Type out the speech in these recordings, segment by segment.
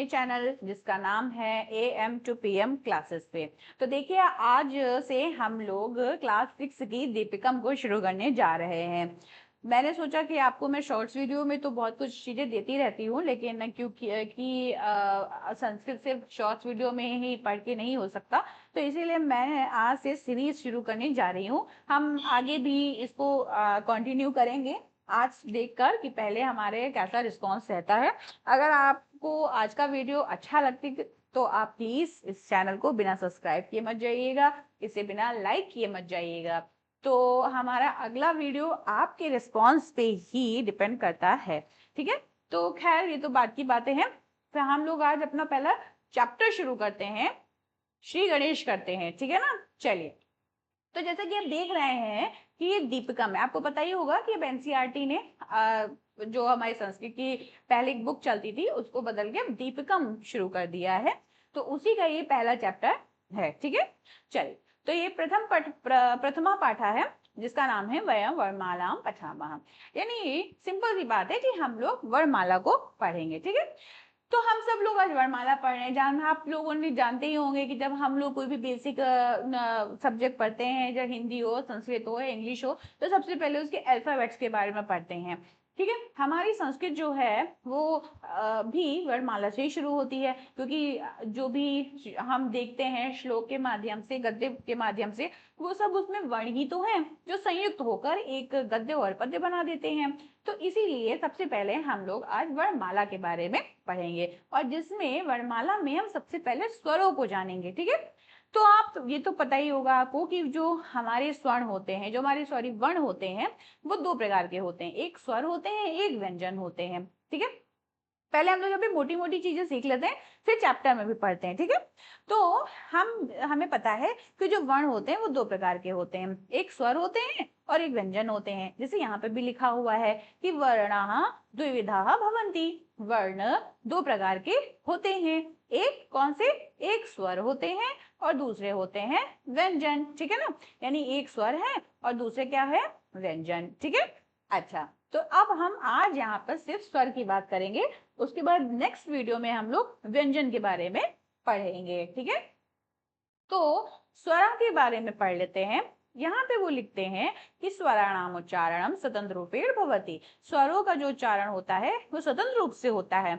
Channel जिसका नाम है AM to PM क्लासेस पे। तो देखिए आज से हम लोग क्लास 6 की दीपिकम को शुरू करने जा रहे हैं। मैंने सोचा कि आपको मैं शॉर्ट्स वीडियो में तो बहुत कुछ चीज़ें देती रहती हूँ, लेकिन क्योंकि संस्कृत सिर्फ शॉर्ट्स वीडियो में ही पढ़ के नहीं हो सकता, तो इसीलिए मैं आज से सीरीज शुरू करने जा रही हूँ। हम आगे भी इसको कंटिन्यू करेंगे आज देखकर कि पहले हमारे कैसा रिस्पॉन्स रहता है। अगर आपको आज का वीडियो अच्छा लगती तो आप प्लीज इस चैनल को बिना सब्सक्राइब किए मत जाइएगा, इसे बिना लाइक किए मत जाइएगा। तो हमारा अगला वीडियो आपके रिस्पॉन्स पे ही डिपेंड करता है, ठीक है। तो खैर ये तो बात की बातें हैं। तो हम लोग आज अपना पहला चैप्टर शुरू करते हैं, श्री गणेश करते हैं, ठीक है ना। चलिए, तो जैसा कि आप देख रहे हैं कि ये दीपिकम है। आपको पता ही होगा कि अब एनसीईआरटी ने जो हमारी संस्कृत की पहले एक बुक चलती थी उसको बदल के दीपिकम शुरू कर दिया है। तो उसी का ये पहला चैप्टर है, ठीक है। चलिए, तो ये प्रथमा पाठा है जिसका नाम है वयम वरमालाम पठामः। यानी सिंपल सी बात है कि हम लोग वरमाला को पढ़ेंगे, ठीक है। तो हम सब लोग आज वरमाला पढ़ रहे हैं। आप लोगों ने जानते ही होंगे कि जब हम लोग कोई भी बेसिक सब्जेक्ट पढ़ते हैं, चाहे हिंदी हो, संस्कृत हो, इंग्लिश हो, तो सबसे पहले उसके अल्फाबेट्स के बारे में पढ़ते हैं, ठीक है। हमारी संस्कृत जो है वो भी वर्णमाला से ही शुरू होती है, क्योंकि जो भी हम देखते हैं श्लोक के माध्यम से, गद्य के माध्यम से, वो सब उसमें वर्ण ही तो हैं जो संयुक्त होकर एक गद्य और पद्य बना देते हैं। तो इसीलिए सबसे पहले हम लोग आज वर्णमाला के बारे में पढ़ेंगे, और जिसमें वर्णमाला में हम सबसे पहले स्वरों को जानेंगे, ठीक है। तो आप ये तो पता ही होगा आपको कि जो हमारे स्वर्ण होते हैं, जो हमारे वर्ण होते हैं, वो दो प्रकार के होते हैं। एक स्वर होते हैं, एक व्यंजन होते हैं, ठीक है। पहले हम लोग अभी मोटी मोटी चीजें सीख लेते हैं, फिर चैप्टर में भी पढ़ते हैं, ठीक है। तो हमें पता है कि जो वर्ण होते हैं वो दो प्रकार के होते हैं, एक स्वर होते हैं और एक व्यंजन होते हैं। जैसे यहाँ पे भी लिखा हुआ है कि वर्णाः द्विविधाः भवन्ति। वर्ण दो प्रकार के होते हैं, एक कौन से, एक स्वर होते हैं और दूसरे होते हैं व्यंजन, ठीक है ना। यानी एक स्वर है और दूसरे क्या है, व्यंजन, ठीक है। अच्छा, तो अब हम आज यहाँ पर सिर्फ स्वर की बात करेंगे, उसके बाद नेक्स्ट वीडियो में हम लोग व्यंजन के बारे में पढ़ेंगे, ठीक है। तो स्वरा के बारे में पढ़ लेते हैं। यहाँ पे वो लिखते हैं कि स्वराणाम उच्चारणम स्वतंत्र रूपेण भवति। स्वरों का जो उच्चारण होता है वो स्वतंत्र रूप से होता है।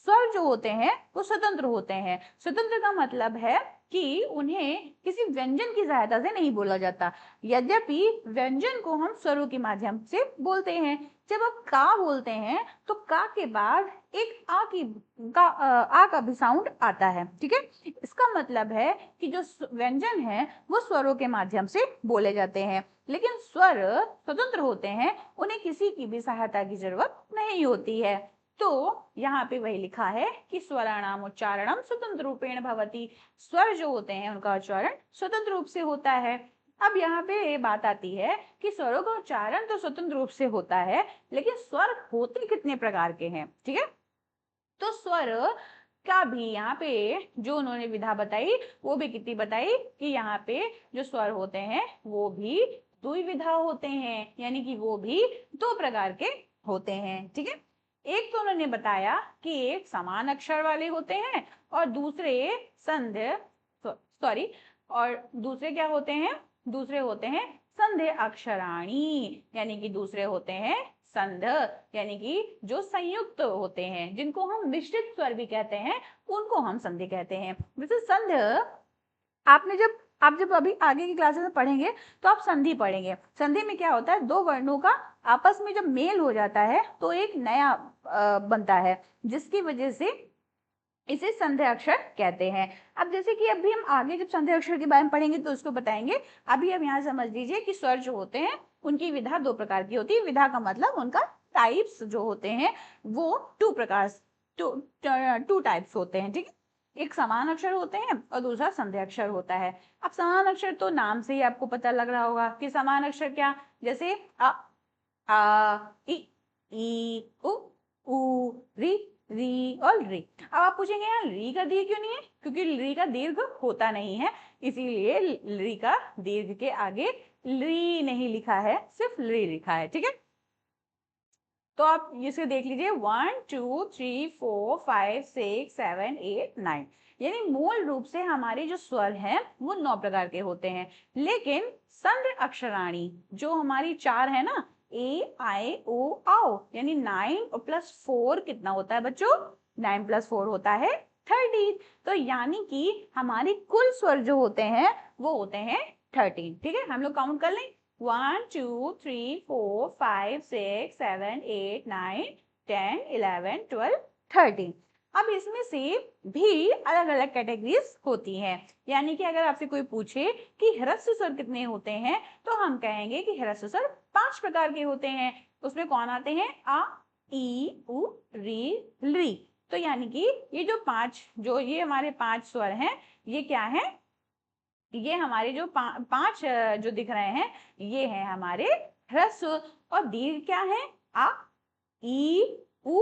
स्वर जो होते हैं वो स्वतंत्र होते हैं। स्वतंत्र का मतलब है कि उन्हें किसी व्यंजन की सहायता से नहीं बोला जाता, यद्यपि व्यंजन को हम स्वरों के माध्यम से बोलते हैं। जब आप का बोलते हैं तो का के बाद एक आ का भी साउंड आता है, ठीक है। इसका मतलब है कि जो व्यंजन है वो स्वरों के माध्यम से बोले जाते हैं, लेकिन स्वर स्वतंत्र होते हैं, उन्हें किसी की भी सहायता की जरूरत नहीं होती है। तो यहाँ पे वही लिखा है कि स्वराणाम उच्चारणम स्वतंत्र रूपेण भवति। स्वर जो होते हैं उनका उच्चारण स्वतंत्र रूप से होता है। अब यहाँ पे ये बात आती है कि स्वरों का उच्चारण तो स्वतंत्र रूप से होता है, लेकिन स्वर होते कितने प्रकार के हैं, ठीक है। तो स्वर का भी यहाँ पे जो उन्होंने विधा बताई वो भी कितनी बताई कि यहाँ पे जो स्वर होते हैं वो भी द्विविधा होते हैं, यानी कि वो भी दो प्रकार के होते हैं, ठीक है। एक तो उन्होंने बताया कि एक समान अक्षर वाले होते हैं और दूसरे संध्य सॉरी और दूसरे क्या होते हैं, दूसरे होते हैं संध्य अक्षराणी, यानी कि दूसरे होते हैं संध, यानी कि जो संयुक्त होते हैं, जिनको हम मिश्रित स्वर भी कहते हैं, उनको हम संधि कहते हैं। वैसे संध आप जब अभी आगे की क्लासेस में पढ़ेंगे तो आप संधि पढ़ेंगे। संधि में क्या होता है, दो वर्णों का आपस में जब मेल हो जाता है तो एक नया बनता है, जिसकी वजह से इसे संध्या अक्षर कहते हैं। अब जैसे कि अभी हम आगे जब संध्या अक्षर के बारे में पढ़ेंगे तो उसको बताएंगे। अभी अब यहाँ समझ लीजिए कि स्वर जो होते हैं उनकी विधा दो प्रकार की होती है। विधा का मतलब उनका टाइप्स जो होते हैं वो टू टाइप्स होते हैं, ठीक है। एक समान अक्षर होते हैं और दूसरा संध्या अक्षर होता है। अब समान अक्षर तो नाम से ही आपको पता लग रहा होगा कि समान अक्षर क्या, जैसे आ ई उ री री और री। अब आप पूछेंगे यार री का दीर्घ क्यों नहीं है, क्योंकि री का दीर्घ होता नहीं है, इसीलिए री का दीर्घ के आगे ली नहीं लिखा है, सिर्फ री लिखा है, ठीक है। तो आप इसे देख लीजिए 1 2 3 4 5 6 7 8 9, यानी मूल रूप से हमारे जो स्वर हैं वो 9 प्रकार के होते हैं। लेकिन संधि अक्षराणी जो हमारी 4 है ना, ए आई ओ आओ, यानी 9 और प्लस 4 कितना होता है बच्चों? 9 प्लस 4 होता है 13। तो यानी कि हमारी कुल स्वर जो होते हैं वो होते हैं 13। ठीक है, हम लोग काउंट कर लें 1 2 3 4 5 6 7 8 9 10 11 12 13। अब इसमें से भी अलग अलग कैटेगरीज होती हैं, यानी कि अगर आपसे कोई पूछे कि ह्रस्व स्वर कितने होते हैं तो हम कहेंगे कि ह्रस्व स्वर 5 प्रकार के होते हैं। उसमें कौन आते हैं? आ ई उ री ली। तो यानी कि ये जो 5, जो ये हमारे 5 स्वर हैं, ये क्या है? ये हमारे जो पांच जो दिख रहे हैं ये हैं हमारे ह्रस्व। और दीर्घ क्या है? आ ई उ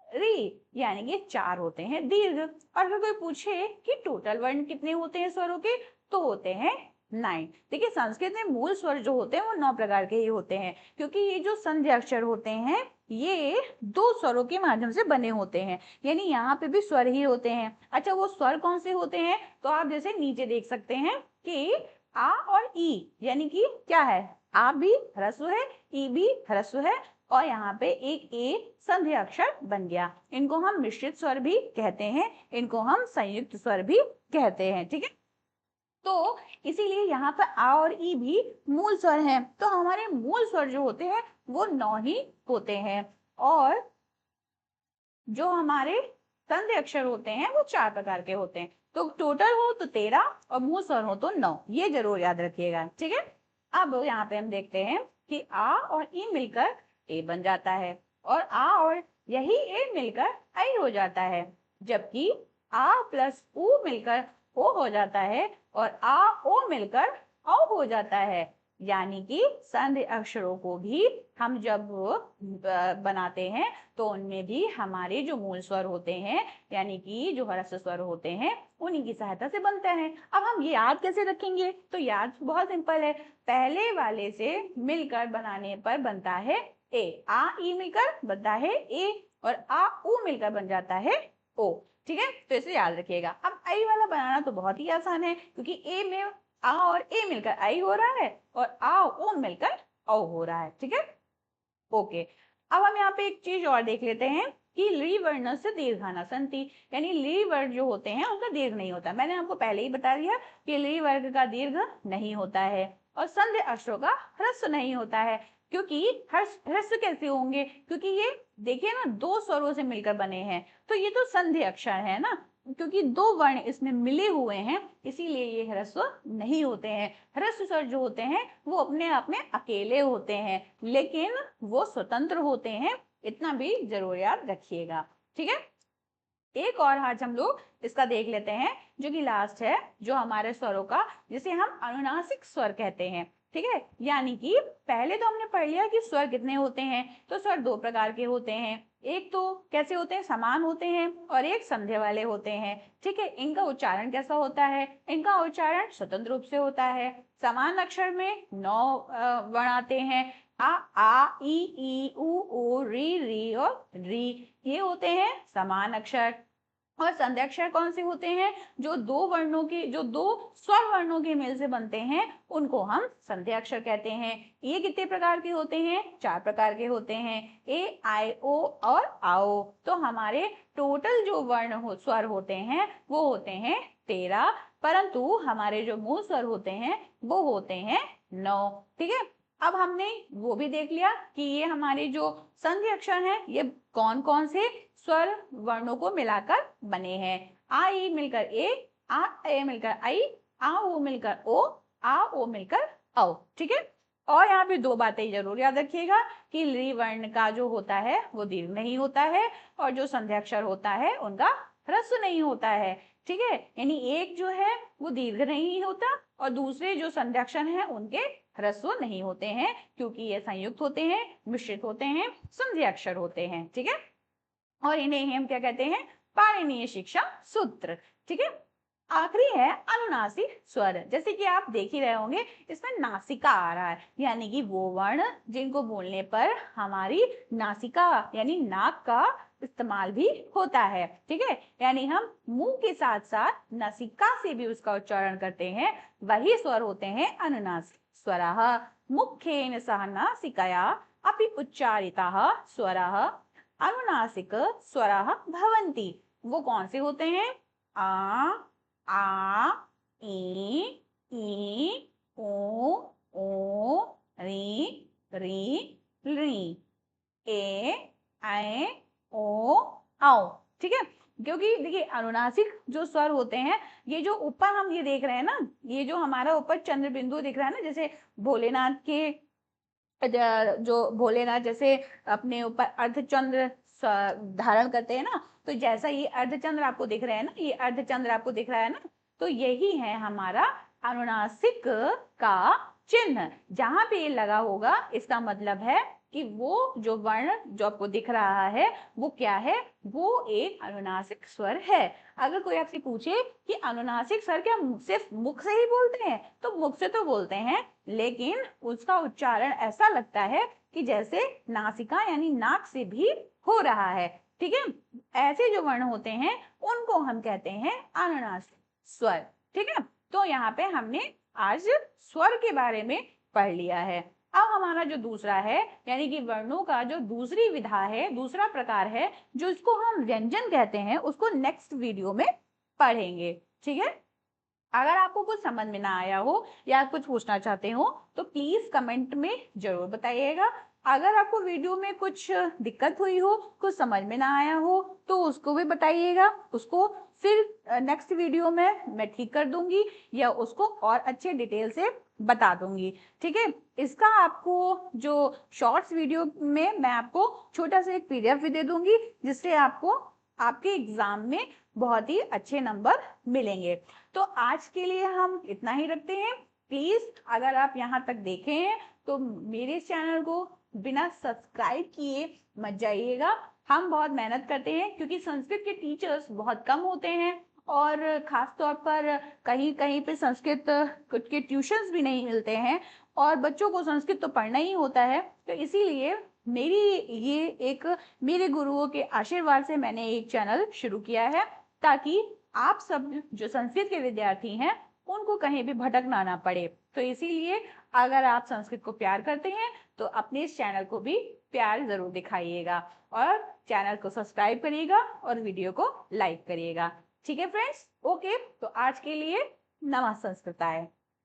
री, यानी कि 4 होते हैं दीर्घ। और अगर कोई पूछे कि टोटल वर्ण कितने होते हैं स्वरों के, तो होते हैं 9। देखिए संस्कृत में मूल स्वर जो होते हैं वो 9 प्रकार के ही होते हैं, क्योंकि ये जो संधि अक्षर होते हैं ये 2 स्वरों के माध्यम से बने होते हैं, यानी यहाँ पे भी स्वर ही होते हैं। अच्छा, वो स्वर कौन से होते हैं? तो आप जैसे नीचे देख सकते हैं कि आ और ई, यानी कि क्या है? आ भी ह्रस्व है, ई भी ह्रस्व है, और यहाँ पे एक ए संधि अक्षर बन गया। इनको हम मिश्रित स्वर भी कहते हैं, इनको हम संयुक्त स्वर भी कहते हैं। ठीक है, तो इसीलिए यहाँ पर आ और ई भी मूल स्वर हैं। तो हमारे मूल स्वर जो होते हैं वो 9 ही होते हैं, और जो हमारे संधि अक्षर होते हैं वो 4 प्रकार के होते हैं। तो टोटल हो तो 13 और मूल स्वर हो तो 9, ये जरूर याद रखिएगा। ठीक है, अब यहाँ पे हम देखते हैं कि आ और ई मिलकर ए बन जाता है, और आ और यही ए मिलकर आई हो जाता है, जबकि आ प्लस उ मिलकर ओ हो जाता है, और आ ओ मिलकर औ हो जाता है। यानी कि संधि अक्षरों को भी हम जब बनाते हैं तो उनमें भी हमारे जो मूल स्वर होते हैं, यानी कि जो ह्रस्व स्वर होते हैं, उन्हीं की सहायता से बनते हैं। अब हम ये याद कैसे रखेंगे? तो याद बहुत सिंपल है, पहले वाले से मिलकर बनाने पर बनता है ए। आ ई मिलकर बनता है ए, और आ उ मिलकर बन जाता है ओ। ठीक है, तो इसे याद रखिएगा। अब आई वाला बनाना तो बहुत ही आसान है, क्योंकि ए में आ और ए मिलकर आई हो रहा है, और आ ओ मिलकर औ हो रहा है। ठीक है, ओके। अब हम यहाँ पे एक चीज और देख लेते हैं कि ली वर्ण से दीर्घाना संति, यानी ली वर्ण जो होते हैं उनका दीर्घ नहीं होता। मैंने आपको पहले ही बता दिया कि ली वर्ग का दीर्घ नहीं होता है, और संधि अक्षरों का ह्रस्व नहीं होता है। क्योंकि ह्रस्व कैसे होंगे? क्योंकि ये देखिए ना 2 स्वरों से मिलकर बने हैं, तो ये तो संधि अक्षर है ना, क्योंकि 2 वर्ण इसमें मिले हुए हैं, इसीलिए ये ह्रस्व नहीं होते हैं। ह्रस्व स्वर जो होते हैं वो अपने आप में अकेले होते हैं, लेकिन वो स्वतंत्र होते हैं, इतना भी जरूर याद रखिएगा। ठीक है, एक और आज हम लोग इसका देख लेते हैं, जो कि लास्ट है, जो हमारे स्वरों का, जिसे हम अनुनासिक स्वर कहते हैं। ठीक है, यानी कि पहले तो हमने पढ़ लिया कि स्वर कितने होते हैं। तो स्वर 2 प्रकार के होते हैं, एक तो कैसे होते हैं? समान होते हैं, और एक संध्या वाले होते हैं। ठीक है, इनका उच्चारण कैसा होता है? इनका उच्चारण स्वतंत्र रूप से होता है। समान अक्षर में 9 वर्ण आते हैं, आ ई उ ओ री और री, ये होते हैं समान अक्षर। और संध्याक्षर कौन से होते हैं? जो 2 वर्णों के, जो 2 स्वर वर्णों के मेल से बनते हैं, उनको हम संध्याक्षर कहते हैं। ये कितने प्रकार के होते हैं? 4 प्रकार के होते हैं, ए आई ओ और आओ। तो हमारे टोटल जो स्वर होते हैं वो होते हैं 13, परंतु हमारे जो मूल स्वर होते हैं वो होते हैं 9। ठीक है, अब हमने वो भी देख लिया कि ये हमारे जो संधि अक्षर हैं ये कौन कौन से स्वर वर्णों को मिलाकर बने हैं। आ ई मिलकर ए, आ ए मिलकर आई, आ ओ मिलकर ओ, आ ओ मिलकर औ। ठीक है, और यहाँ पे 2 बातें जरूर याद रखिएगा कि ली वर्ण का जो होता है वो दीर्घ नहीं होता है, और जो संध्याक्षर होता है उनका ह्रस्व नहीं होता है। ठीक है, यानी एक जो है वो दीर्घ नहीं होता, और दूसरे जो संध्याक्षर हैं उनके ह्रस्व नहीं होते हैं, क्योंकि ये संयुक्त होते हैं, मिश्रित होते हैं, संध्याक्षर होते हैं। ठीक है, और इन्हें हम क्या कहते हैं? पाणिनीय शिक्षा सूत्र। ठीक है, आखिरी है अनुनासिक स्वर। जैसे कि आप देख ही रहे होंगे, इसमें नासिका आ रहा है, यानी कि वो वर्ण जिनको बोलने पर हमारी नासिका यानी नाक का इस्तेमाल भी होता है। ठीक है, यानी हम मुंह के साथ साथ नासिका से भी उसका उच्चारण करते हैं, वही स्वर होते हैं अनुनासिक स्वराः। मुखेन सह नासिकया अपि उच्चारिताः स्वराः अनुनासिक स्वराः भवन्ति। वो कौन से होते हैं? आ, ई, ओ, री, ए, ऐ, ओ, औ। ठीक है, क्योंकि देखिए अनुनासिक जो स्वर होते हैं, ये जो ऊपर हम ये देख रहे हैं ना, ये जो हमारा ऊपर चंद्र बिंदु दिख रहा है ना, जैसे भोलेनाथ के जो भोलेनाथ जैसे अपने ऊपर अर्धचंद्र धारण करते हैं ना, तो जैसा ये अर्धचंद्र आपको दिख रहे हैं ना, ये अर्धचंद्र आपको दिख रहा है ना, तो यही है हमारा अनुनासिक का चिन्ह। जहां पे ये लगा होगा इसका मतलब है कि वो जो वर्ण जो आपको दिख रहा है वो क्या है? वो एक अनुनासिक स्वर है। अगर कोई आपसे पूछे कि अनुनासिक स्वर क्या सिर्फ मुख से ही बोलते हैं, तो मुख से तो बोलते हैं, लेकिन उसका उच्चारण ऐसा लगता है कि जैसे नासिका यानी नाक से भी हो रहा है। ठीक है, ऐसे जो वर्ण होते हैं उनको हम कहते हैं अनुनासिक स्वर। ठीक है, तो यहाँ पे हमने आज स्वर के बारे में पढ़ लिया है। अब हमारा जो दूसरा है, यानी कि वर्णों का जो दूसरी विधा है, दूसरा प्रकार है, जो इसको हम व्यंजन कहते हैं, उसको नेक्स्ट वीडियो में पढ़ेंगे। ठीक है, अगर आपको कुछ समझ में ना आया हो या कुछ पूछना चाहते हो तो प्लीज कमेंट में जरूर बताइएगा। अगर आपको वीडियो में कुछ दिक्कत हुई हो, कुछ समझ में ना आया हो, तो उसको भी बताइएगा, उसको फिर नेक्स्ट वीडियो में मैं ठीक कर दूंगी या उसको और अच्छे डिटेल से बता दूंगी। ठीक है, इसका आपको जो शॉर्ट्स वीडियो में मैं आपको छोटा सा एक PDF भी दे दूंगी, जिससे आपको आपके एग्जाम में बहुत ही अच्छे नंबर मिलेंगे। तो आज के लिए हम इतना ही रखते हैं। प्लीज अगर आप यहाँ तक देखे हैं तो मेरे चैनल को बिना सब्सक्राइब किए मत जाइएगा। हम बहुत मेहनत करते हैं, क्योंकि संस्कृत के टीचर्स बहुत कम होते हैं और खास तौर पर कहीं कहीं पे संस्कृत के ट्यूशंस भी नहीं मिलते हैं, और बच्चों को संस्कृत तो पढ़ना ही होता है। तो इसीलिए मेरी ये एक मेरे गुरुओं के आशीर्वाद से मैंने एक चैनल शुरू किया है, ताकि आप सब जो संस्कृत के विद्यार्थी हैं उनको कहीं भी भटकना ना पड़े। तो इसीलिए अगर आप संस्कृत को प्यार करते हैं तो अपने इस चैनल को भी प्यार जरूर दिखाइएगा, और चैनल को सब्सक्राइब करिएगा और वीडियो को लाइक करिएगा। ठीक है फ्रेंड्स, ओके, तो आज के लिए नमः संस्कृताय।